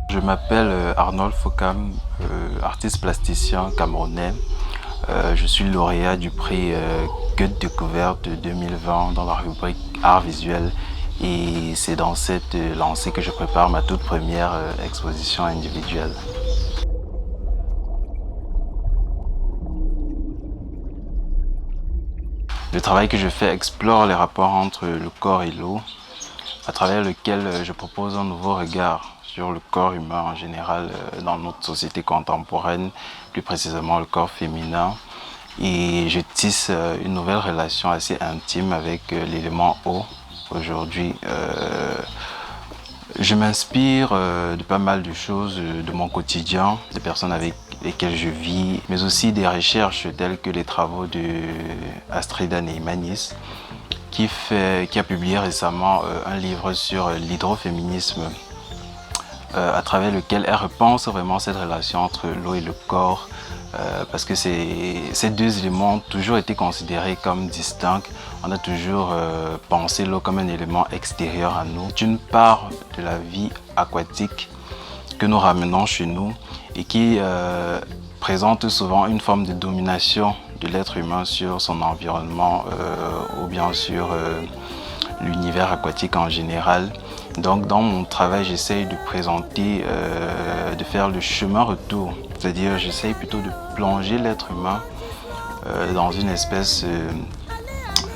Je m'appelle Arnold Fokam, artiste plasticien camerounais. Je suis lauréat du prix Goethe Découverte 2020 dans la rubrique Art visuel et c'est dans cette lancée que je prépare ma toute première exposition individuelle. Le travail que je fais explore les rapports entre le corps et l'eau, à travers lequel je propose un nouveau regard sur le corps humain en général dans notre société contemporaine, plus précisément le corps féminin. Et je tisse une nouvelle relation assez intime avec l'élément eau. Aujourd'hui, je m'inspire de pas mal de choses de mon quotidien, des personnes avec lesquelles je vis, mais aussi des recherches telles que les travaux de Astrida Neimanis, qui a publié récemment un livre sur l'hydroféminisme, à travers lequel elle repense vraiment cette relation entre l'eau et le corps, parce que ces deux éléments ont toujours été considérés comme distincts. On a toujours pensé l'eau comme un élément extérieur à nous. C'est une part de la vie aquatique que nous ramenons chez nous et qui présente souvent une forme de domination de l'être humain sur son environnement ou bien sur l'univers aquatique en général. Donc dans mon travail, j'essaye de présenter, de faire le chemin retour. C'est-à-dire j'essaye plutôt de plonger l'être humain dans une espèce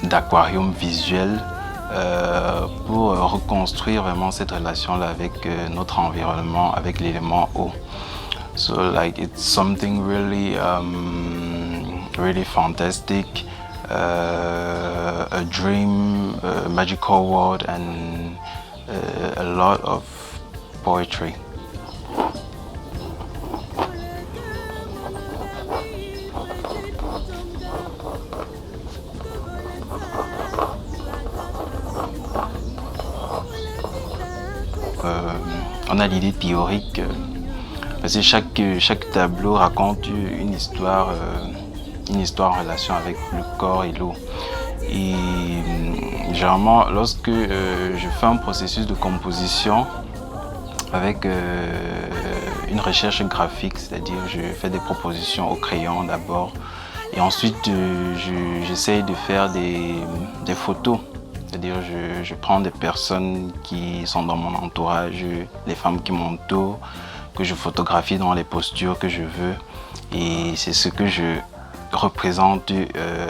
d'aquarium visuel pour reconstruire vraiment cette relation-là avec notre environnement, avec l'élément eau. So like it's something really, really fantastic, a dream, a magical world, and a lot of poetry. On a l'idée théorique, parce que chaque tableau raconte une histoire en relation avec le corps et l'eau. Et généralement, lorsque je fais un processus de composition avec une recherche graphique, c'est-à-dire je fais des propositions au crayon d'abord, et ensuite j'essaye de faire des photos. C'est-à-dire je prends des personnes qui sont dans mon entourage, les femmes qui m'entourent, que je photographie dans les postures que je veux. Et c'est ce que je représente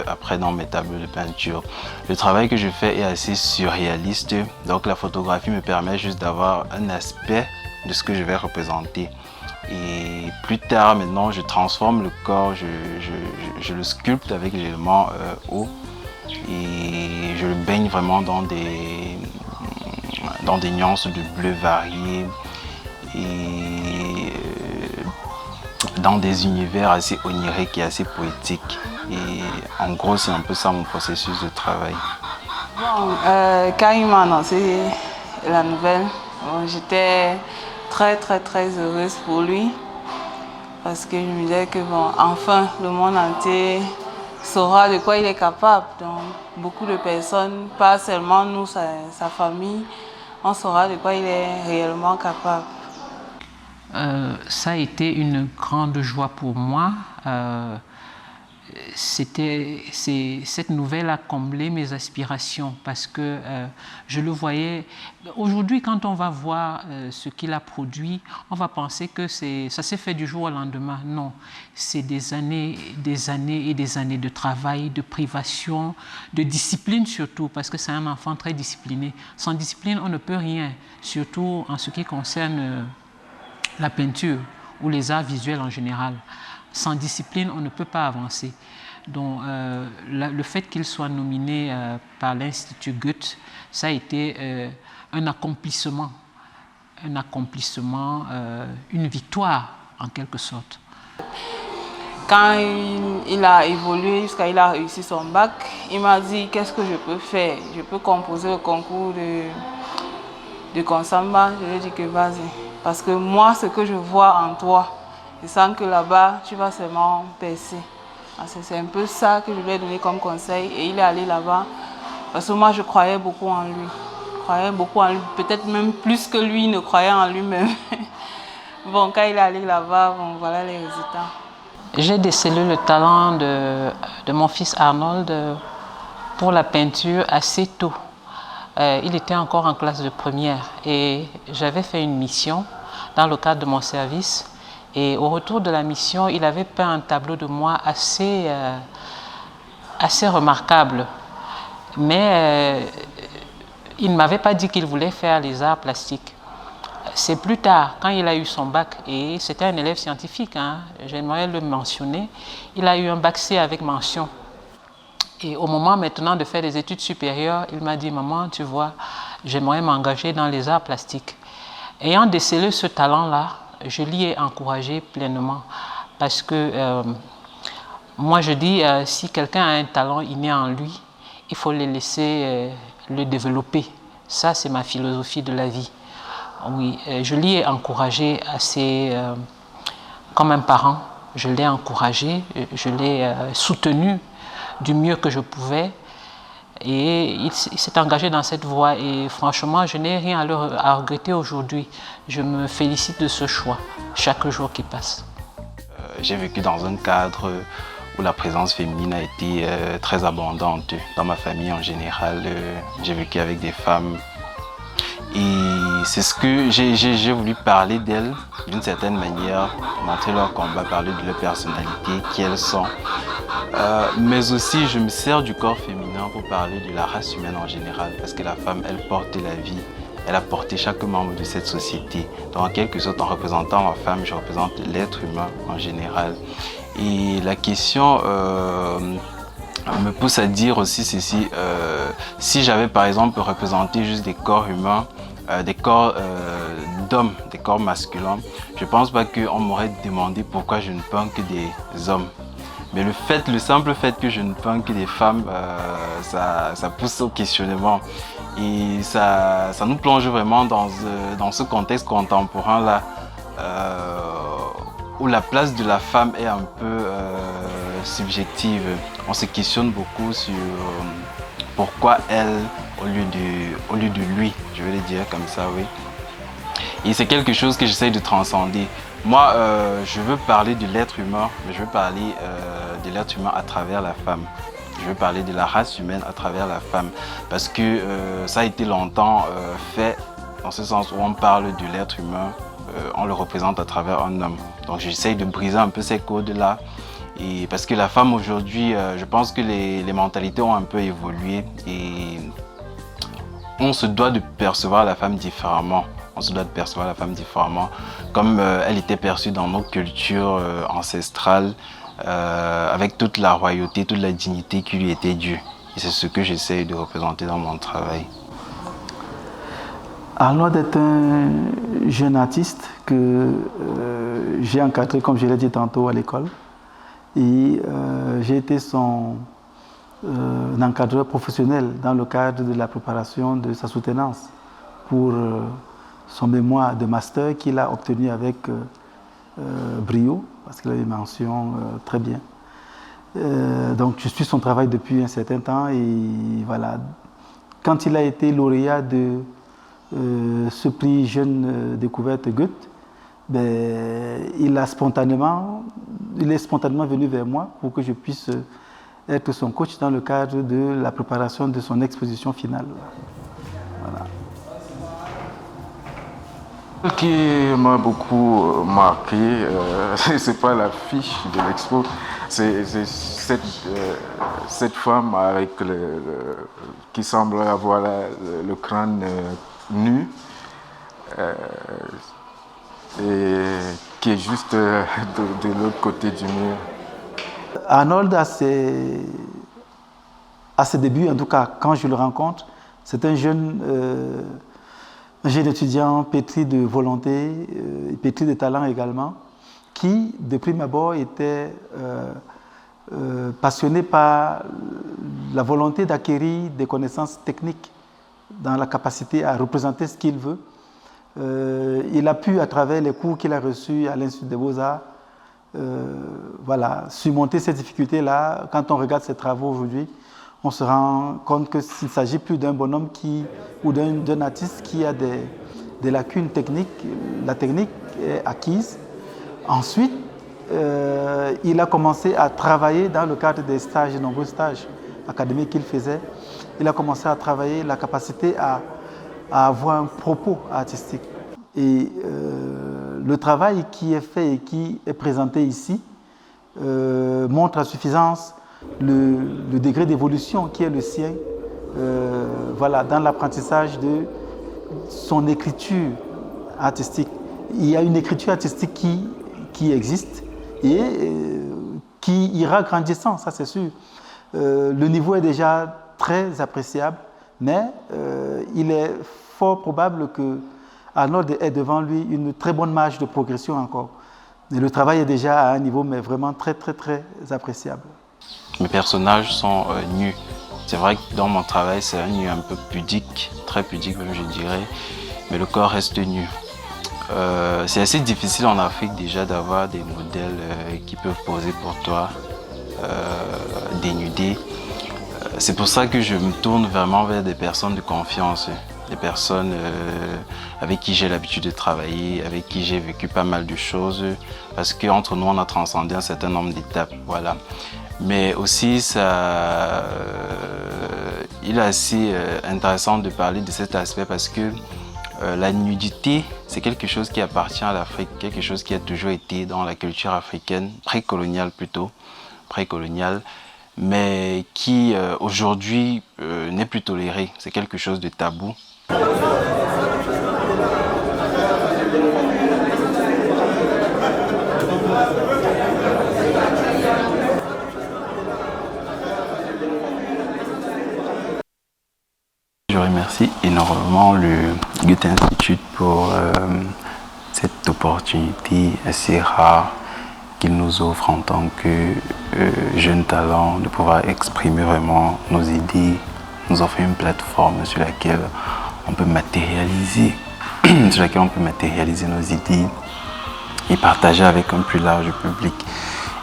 après dans mes tableaux de peinture. Le travail que je fais est assez surréaliste, donc la photographie me permet juste d'avoir un aspect de ce que je vais représenter. Et plus tard, maintenant, je transforme le corps, je le sculpte avec l'élément eau. Et je le baigne vraiment dans des nuances de bleu variées et dans des univers assez oniriques et assez poétiques. Et en gros, c'est un peu ça mon processus de travail. Bon, quand il m'a annoncé la nouvelle, j'étais très heureuse pour lui parce que je me disais que bon, enfin le monde entier saura de quoi il est capable. Donc, beaucoup de personnes, pas seulement nous, sa famille, on saura de quoi il est réellement capable. Ça a été une grande joie pour moi. Cette nouvelle a comblé mes aspirations parce que je le voyais. Aujourd'hui, quand on va voir ce qu'il a produit, on va penser que ça s'est fait du jour au lendemain. Non, c'est des années et des années de travail, de privation, de discipline surtout, parce que c'est un enfant très discipliné. Sans discipline, on ne peut rien, surtout en ce qui concerne la peinture ou les arts visuels en général. Sans discipline, on ne peut pas avancer. Donc, le fait qu'il soit nominé par l'Institut Goethe, ça a été un accomplissement, une victoire en quelque sorte. Quand il a évolué jusqu'à il a réussi son bac, il m'a dit qu'est-ce que je peux faire? Je peux composer au concours de Consamba. Je lui ai dit que vas-y. Parce que moi, ce que je vois en toi, je sens que là-bas, tu vas seulement percer. C'est un peu ça que je lui ai donné comme conseil et il est allé là-bas. Parce que moi, je croyais beaucoup en lui. Je croyais beaucoup en lui, peut-être même plus que lui ne croyait en lui-même. Bon, quand il est allé là-bas, bon, voilà les résultats. J'ai décelé le talent de mon fils Arnold pour la peinture assez tôt. Il était encore en classe de première et j'avais fait une mission dans le cadre de mon service. Et au retour de la mission, il avait peint un tableau de moi assez remarquable. Mais il ne m'avait pas dit qu'il voulait faire les arts plastiques. C'est plus tard, quand il a eu son bac, et c'était un élève scientifique, hein, j'aimerais le mentionner, il a eu un bac C avec mention. Et au moment maintenant de faire des études supérieures, il m'a dit « Maman, tu vois, j'aimerais m'engager dans les arts plastiques ». Ayant décelé ce talent-là, je l'y ai encouragé pleinement. Parce que moi je dis, si quelqu'un a un talent inné en lui, il faut le laisser le développer. Ça, c'est ma philosophie de la vie. Oui, je l'y ai encouragé assez, comme un parent. Je l'ai encouragé, je l'ai soutenu du mieux que je pouvais. Et il s'est engagé dans cette voie. Et franchement, je n'ai rien à regretter aujourd'hui. Je me félicite de ce choix, chaque jour qui passe. J'ai vécu dans un cadre où la présence féminine a été très abondante. Dans ma famille en général, j'ai vécu avec des femmes. Et c'est ce que j'ai voulu parler d'elles d'une certaine manière, montrer leur combat, parler de leur personnalité, qui elles sont. Mais aussi, je me sers du corps féminin pour parler de la race humaine en général, parce que la femme, elle porte la vie, elle a porté chaque membre de cette société. Donc, en quelque sorte, en représentant ma femme, je représente l'être humain en général. Et la question me pousse à dire aussi ceci, si j'avais par exemple représenté juste des corps humains, des corps d'hommes, des corps masculins, je ne pense pas qu'on m'aurait demandé pourquoi je ne peins que des hommes. Mais le simple fait que je ne peins que des femmes, ça pousse au questionnement. Et ça nous plonge vraiment dans ce contexte contemporain-là, où la place de la femme est un peu subjective. On se questionne beaucoup sur pourquoi elle, au lieu de lui, je vais le dire comme ça, oui. Et c'est quelque chose que j'essaie de transcender. Moi, je veux parler de l'être humain, mais je veux parler de l'être humain à travers la femme. Je veux parler de la race humaine à travers la femme. Parce que ça a été longtemps fait dans ce sens où on parle de l'être humain, on le représente à travers un homme. Donc j'essaie de briser un peu ces codes-là. Et parce que la femme aujourd'hui, je pense que les mentalités ont un peu évolué et on se doit de percevoir la femme différemment. On se doit de percevoir la femme différemment, comme elle était perçue dans nos cultures ancestrales, avec toute la royauté, toute la dignité qui lui était due. Et c'est ce que j'essaie de représenter dans mon travail. Arnold est un jeune artiste que j'ai encadré, comme je l'ai dit tantôt, à l'école. Et j'ai été son encadreur professionnel dans le cadre de la préparation de sa soutenance pour son mémoire de master qu'il a obtenu avec brio, parce qu'il a une mention très bien. Donc je suis son travail depuis un certain temps et voilà. Quand il a été lauréat de ce prix Jeune Découverte Goethe, ben, il est spontanément venu vers moi pour que je puisse être son coach dans le cadre de la préparation de son exposition finale. Voilà. Ce qui m'a beaucoup marqué, c'est pas la fiche de l'expo, c'est cette femme avec qui semble avoir le crâne nu et qui est juste de l'autre côté du mur. Arnold, à ses débuts, en tout cas quand je le rencontre, c'est un jeune étudiant pétri de volonté, pétri de talent également, qui, de prime abord, était passionné par la volonté d'acquérir des connaissances techniques dans la capacité à représenter ce qu'il veut. Il a pu, à travers les cours qu'il a reçus à l'Institut des Beaux-Arts, voilà, surmonter ces difficultés-là. Quand on regarde ses travaux aujourd'hui, on se rend compte qu'il ne s'agit plus d'un bonhomme ou d'un artiste qui a des lacunes techniques. La technique est acquise. Ensuite, il a commencé à travailler dans le cadre des stages, de nombreux stages académiques qu'il faisait. Il a commencé à travailler la capacité à avoir un propos artistique. Et le travail qui est fait et qui est présenté ici montre à suffisance le degré d'évolution qui est le sien voilà, dans l'apprentissage de son écriture artistique. Il y a une écriture artistique qui existe et qui ira grandissant, ça c'est sûr. Le niveau est déjà très appréciable, mais il est fort probable que Arnold ait devant lui une très bonne marge de progression encore. Et le travail est déjà à un niveau mais vraiment très appréciable. Mes personnages sont nus. C'est vrai que dans mon travail, c'est un nu un peu pudique, très pudique même je dirais, mais le corps reste nu. C'est assez difficile en Afrique déjà d'avoir des modèles qui peuvent poser pour toi, dénudés. C'est pour ça que je me tourne vraiment vers des personnes de confiance, des personnes avec qui j'ai l'habitude de travailler, avec qui j'ai vécu pas mal de choses, parce qu'entre nous, on a transcendé un certain nombre d'étapes, voilà. Mais aussi, il est assez intéressant de parler de cet aspect parce que la nudité, c'est quelque chose qui appartient à l'Afrique, quelque chose qui a toujours été dans la culture africaine, précoloniale plutôt, précoloniale, mais qui aujourd'hui n'est plus toléré. C'est quelque chose de tabou. Je remercie énormément le Goethe Institut pour cette opportunité assez rare qu'il nous offre en tant que jeunes talents de pouvoir exprimer vraiment nos idées, nous offre une plateforme sur laquelle on peut matérialiser, nos idées et partager avec un plus large public.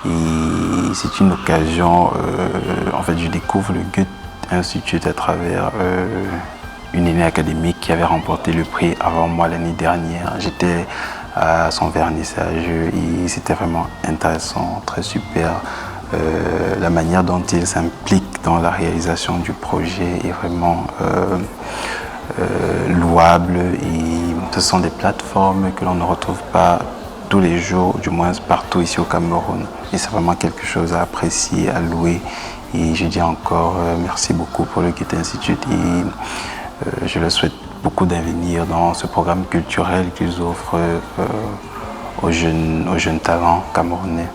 Et c'est une occasion, en fait je découvre le Goethe Institut à travers une année académique qui avait remporté le prix avant moi l'année dernière. J'étais à son vernissage et c'était vraiment intéressant, très super. La manière dont il s'implique dans la réalisation du projet est vraiment louable et ce sont des plateformes que l'on ne retrouve pas tous les jours, du moins partout ici au Cameroun. Et c'est vraiment quelque chose à apprécier, à louer. Et je dis encore merci beaucoup pour le Goethe Institut et je leur souhaite beaucoup d'avenir dans ce programme culturel qu'ils offrent aux jeunes talents camerounais.